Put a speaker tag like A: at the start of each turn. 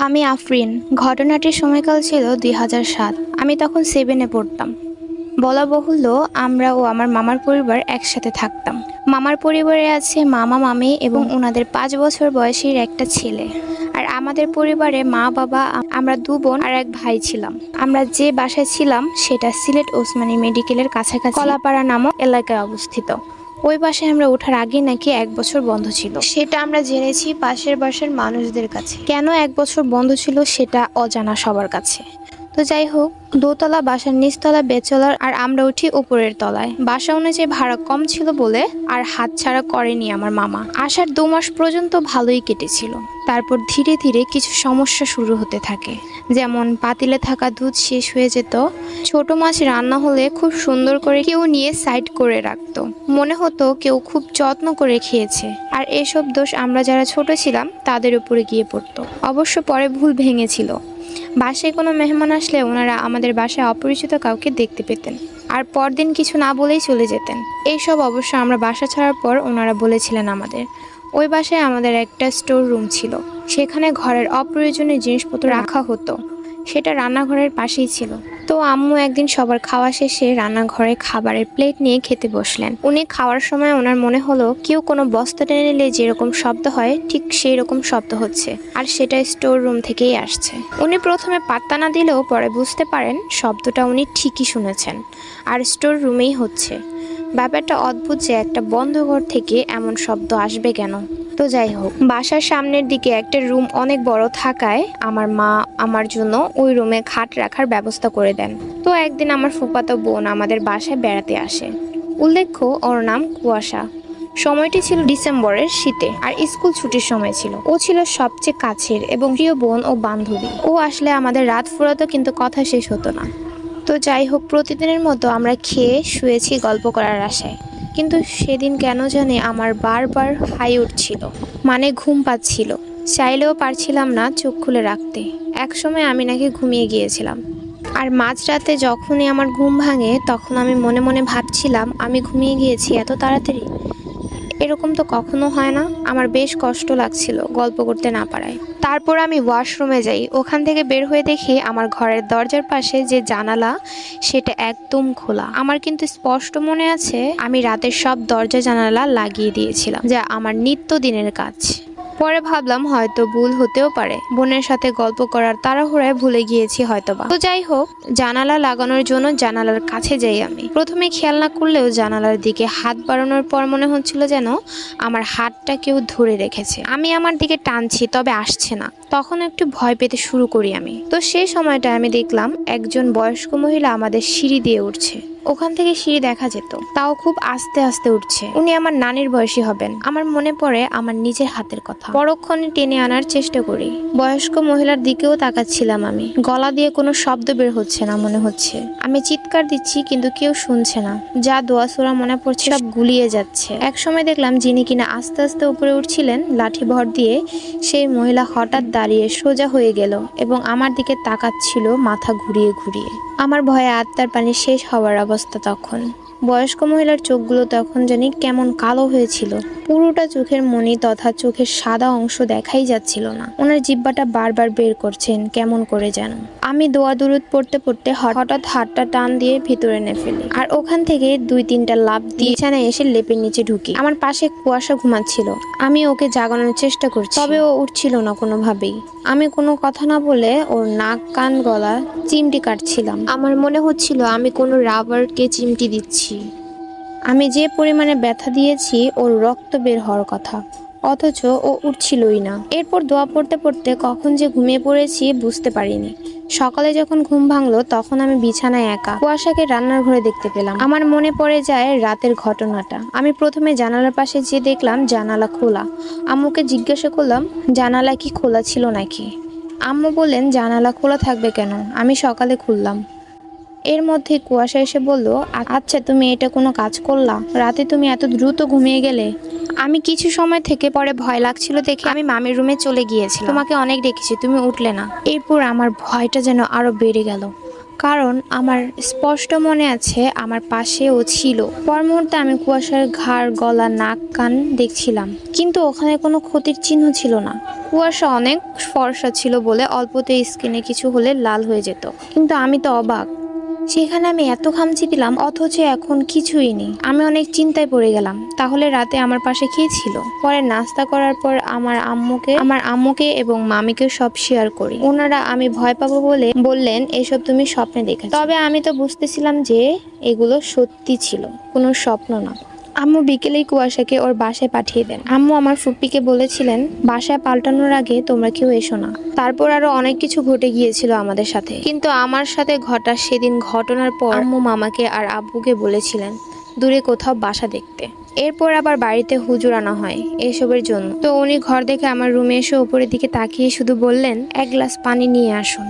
A: আমি আফরিন। ঘটনাটির সময়কাল ছিল ২০০৭। আমি তখন 7-এ পড়তাম। বলা বাহুল্য, আমরা ও আমার মামার পরিবার একসাথে থাকতাম। মামার পরিবারে আছে মামা মামি এবং ওনাদের ৫ বছর বয়সীর একটা ছেলে। আর আমাদের পরিবারে মা বাবা, আমরা 2 বোন আর 1 ভাই ছিলাম। আমরা যে বাসায় ছিলাম সেটা সিলেট ওসমানী মেডিকেলের কাছাকাছি কলাপাড়া নামক এলাকায় অবস্থিত। ওই বাসায় আমরা ওঠার আগে নাকি 1 বছর বন্ধ ছিল। সেটা আমরা জেনেছি পাশের বাসার মানুষদের কাছে। কেন 1 বছর বন্ধ ছিল সেটা অজানা সবার কাছে। তো যাই হোক, দোতলা বাসার নিচতলা বেচলার আর আমরা উঠি উপরের তলায়। বাসা অনুযায়ী ভাড়া কম ছিল বলে আর হাতছাড়া করেনি আমার মামা। আসার 2 মাস পর্যন্ত ভালোই কেটেছিল। তারপর ধীরে ধীরে কিছু সমস্যা শুরু হতে থাকে। যেমন পাতিলে থাকা দুধ শেষ হয়ে যেত, ছোট মাছ রান্না হলে খুব সুন্দর করে কেউ নিয়ে সাইড করে রাখতো, মনে হতো কেউ খুব যত্ন করে খেয়েছে। আর এসব দোষ আমরা যারা ছোট ছিলাম তাদের উপরে গিয়ে পড়তো। অবশ্য পরে ভুল ভেঙেছিল। বাসায় কোনো মেহমান আসলে ওনারা আমাদের বাসায় অপরিচিত কাউকে দেখতে পেতেন আর পরদিন কিছু না বলেই চলে যেতেন। এইসব অবশ্য আমরা বাসা ছাড়ার পর ওনারা বলেছিলেন আমাদের। ওই বাসায় আমাদের একটা স্টোর রুম ছিল, সেখানে ঘরের অপ্রয়োজনীয় জিনিসপত্র রাখা হতো। সেটা রান্নাঘরের পাশেই ছিল। তো আম্মু একদিন সবার খাওয়া শেষে রান্নাঘরে খাবারের প্লেট নিয়ে খেতে বসলেন। উনি খাওয়ার সময় ওনার মনে হলো কেউ কোনো বস্তা টেনে নিলে যেরকম শব্দ হয় ঠিক সেই রকম শব্দ হচ্ছে, আর সেটা স্টোর রুম থেকেই আসছে। উনি প্রথমে পাত্তা না দিলেও পরে বুঝতে পারেন শব্দটা উনি ঠিকই শুনেছেন, আর স্টোর রুমেই হচ্ছে। ব্যাপারটা অদ্ভুত যে একটা বন্ধ ঘর থেকে এমন শব্দ আসবে কেন। তো যাই হোক, বাসার সামনের দিকে একটা রুম অনেক বড় থাকায় আমার মা আমার জন্য ওই রুমে খাট রাখার ব্যবস্থা করে দেন। তো একদিন আমার ফুফাতো বোন আমাদের বাসায় বেড়াতে আসে। উল্লেখ্য, ওর নাম কুয়াশা। সময়টি ছিল ডিসেম্বরের শীতে আর স্কুল ছুটির সময় ছিল। ও ছিল সবচেয়ে কাছের এবং প্রিয় বোন ও বান্ধবী। ও আসলে আমাদের রাত ফুরাতো, কিন্তু কথা শেষ হতো না। তো যাই হোক, প্রতিদিনের মতো আমরা খেয়ে শুয়েছি গল্প করার আশায়। কিন্তু সেদিন কেন জানি আমার বারবার হাই উঠছিল, মানে ঘুম পাচ্ছিল। চাইলেও পারছিলাম না চোখ খুলে রাখতে। একসময় আমি নাকি ঘুমিয়ে গিয়েছিলাম। আর মাঝরাতে যখনই আমার ঘুম ভাঙে তখন আমি মনে মনে ভাবছিলাম আমি ঘুমিয়ে গিয়েছি এত তাড়াতাড়ি। এরকম তো কখনো হয় না। আমার বেশ কষ্ট লাগছিল গল্প করতে না পারায়। তারপর আমি ওয়াশরুমে যাই। ওখান থেকে বের হয়ে দেখি আমার ঘরের দরজার পাশে যে জানালা সেটা একদম খোলা। আমার কিন্তু স্পষ্ট মনে আছে আমি রাতের সব দরজা জানালা লাগিয়ে দিয়েছিলাম, যা আমার নিত্যদিনের কাজ। পরে ভাবলাম হয়তো ভুল হতেও পারে, বোনের সাথে গল্প করার তাড়াহুড়ায় ভুলে গিয়েছি হয়তোবা। তো যাই হোক, জানালা লাগানোর জন্য জানালার কাছে যাই আমি। প্রথমে খেয়াল না করলেও জানালার দিকে হাত বাড়ানোর পর মনে হচ্ছিল যেন আমার হাতটা কেউ ধরে রেখেছে। আমি আমার দিকে টানছি, তবে আসছে না। তখন একটু ভয় পেতে শুরু করি আমি। তো সেই সময়টা আমি দেখলাম একজন বয়স্ক মহিলা আমাদের সিঁড়ি দিয়ে উঠছে। ওখান থেকে সিঁড়ি দেখা যেত, তাও খুব আস্তে আস্তে উঠছে। উনি আমার নানির বয়সী হবেন। আমার মনে পড়ে আমার নিজের হাতের কথা। পরক্ষণে টেনে আনার চেষ্টা করি। বয়স্ক মহিলার দিকেও তাকাচ্ছিলাম আমি। গলা দিয়ে কোনো শব্দ বের হচ্ছে না মনে হচ্ছে। আমি চিৎকার দিচ্ছি কিন্তু কেউ শুনছে না। যা দোয়াসোরা মনে পড়ছে সব গুলিয়ে যাচ্ছে। একসময় দেখলাম যিনি কিনা আস্তে আস্তে উপরে উঠছিলেন লাঠি ভর দিয়ে, সেই মহিলা হঠাৎ দাঁড়িয়ে সোজা হয়ে গেল এবং আমার দিকে তাকাচ্ছিল মাথা ঘুরিয়ে ঘুরিয়ে। আমার ভয়ে আত্মার পানি শেষ হওয়ার অবস্থা তখন। বয়স্ক মহিলার চোখগুলো তখন জানি কেমন কালো হয়েছিল। পুরোটা চোখের মনি তথা চোখের সাদা অংশ দেখাই যাচ্ছিল না। ওনার জিহ্বাটা বারবার বের করছেন কেমন করে যেন। আমি দোয়া দুরুদ পড়তে পড়তে হঠাৎ হাতটা টান দিয়ে ভিতরে নিয়ে ফেলি, আর ওখান থেকে 2-3টা লাফ দিয়ে বিছানায় এসে লেপের নিচে ঢুকি। আমার পাশে কুয়াশা ঘুমাচ্ছিল। আমি ওকে জাগানোর চেষ্টা করছি, তবে ও উঠছিল না কোনোভাবেই। আমি কোনো কথা না বলে ওর নাক কান গলা চিমটি কাটছিলাম। আমার মনে হচ্ছিল আমি কোনো রাবারকে চিমটি দিচ্ছি। আমি যে পরিমাণে ব্যথা দিয়েছি ওর রক্ত বের হওয়ার কথা, অথচ ও উঠছিলই না। এরপর দোয়া পড়তে পড়তে কখন যে ঘুমিয়ে পড়েছি বুঝতে পারিনি। সকালে যখন ঘুম ভাঙলো তখন আমি বিছানায় একা। কুয়াশাকে রান্নার ঘরে দেখতে পেলাম। আমার মনে পড়ে যায় রাতের ঘটনাটা। আমি প্রথমে জানালার পাশে যে দেখলাম জানালা খোলা। আম্মুকে জিজ্ঞাসা করলাম জানালা কি খোলা ছিল নাকি। আম্মু বললেন জানালা খোলা থাকবে কেন, আমি সকালে খুললাম। এর মধ্যে কুয়াশা এসে বলল, আচ্ছা তুমি এটা কোনো কাজ করলা? রাতে তুমি এত দ্রুত ঘুমিয়ে গেলে। আমি কিছু সময় থেকে পরে ভয় লাগছিল দেখে আমি মামির রুমে চলে গিয়েছিলাম। তোমাকে অনেক ডেকেছি, তুমি উঠলে না। এরপর আমার ভয়টা যেন আরো বেড়ে গেল, কারণ আমার স্পষ্ট মনে আছে আমার পাশে ও ছিল। পর মুহূর্তে আমি কুয়াশার ঘাড়, গলা, নাক, কান দেখছিলাম, কিন্তু ওখানে কোনো ক্ষতির চিহ্ন ছিল না। কুয়াশা অনেক ফর্সা ছিল বলে অল্পতে স্কিনে কিছু হলে লাল হয়ে যেত, কিন্তু আমি তো অবাক। সেখানে আমি এত ঘামছি দিলাম, অথচ এখন কিছুই নেই। আমি অনেক চিন্তায় পড়ে গেলাম, তাহলে রাতে আমার পাশে কে ছিল? পরে নাস্তা করার পর আমার আম্মুকে এবং মামিকে সব শেয়ার করি। ওনারা আমি ভয় পাবো বলে বললেন এসব তুমি স্বপ্নে দেখেছো। তবে আমি তো বুঝতেছিলাম যে এগুলো সত্যি ছিল, কোনো স্বপ্ন না। আম্মু বিকেলেই কুয়াশাকে ওর বাসায় পাঠিয়ে দেন। আম্মু আমার ফুপ্পিকে বলেছিলেন বাসায় পাল্টানোর আগে তোমরা কেউ এসো না। তারপর আরো অনেক কিছু ঘটে গিয়েছিল আমাদের সাথে, কিন্তু আমার সাথে ঘটা সেদিন ঘটনার পর আম্মু মামাকে আর আব্বুকে বলেছিলেন দূরে কোথাও বাসা দেখতে। এরপর আবার বাড়িতে হুজুর আনা হয় এসবের জন্য। তো উনি ঘর দেখে আমার রুমে এসে উপরের দিকে তাকিয়ে শুধু বললেন, এক গ্লাস পানি নিয়ে আসুন।